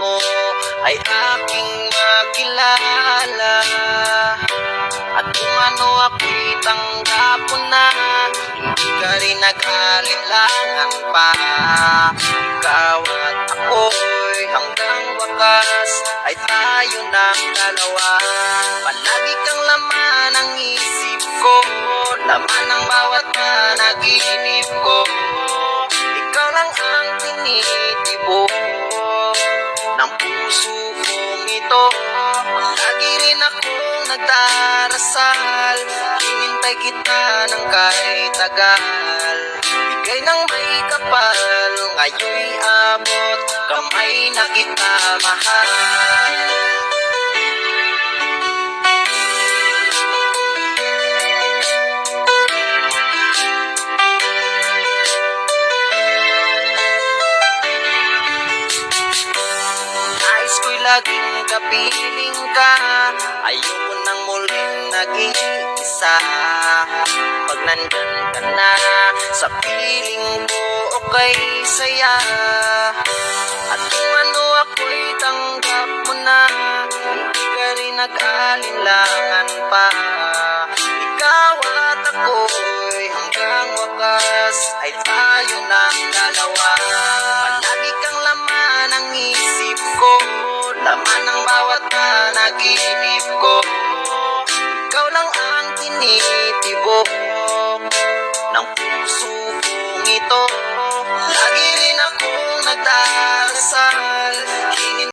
mo ay aking makilala. At kung ano ako'y tanggap ko na, hindi ka rin nag-alinlangan pa. Ikaw at ako'y hanggang wakas ay tayo ng dalawa. Palagi kang laman ng isip ko, laman ng bawat panaginip ko. Ikaw lang ang tinitibok ng puso kong ito. Lagi rin akong nagdarasal, hinintay kita ng kahit tagal. Bigay ng may kapal, ngayon'y abot kamay na kita mahal. Nais ko'y laging kapiling ka, ayoko nang muling nag-iisa. Pag nandyan ka na sa piling ko, okay saya. At kung ano ako'y tanggap mo na, hindi ka rin nag-alinlangan pa. Ikaw at ako'y hanggang wakas ay tayo ng dalawa. Palagi kang laman ng isip ko, laman ng bawat panaginip ko. Ikaw lang ang tinitibok ng puso kong ito. Lagi rin akong nagdarasal,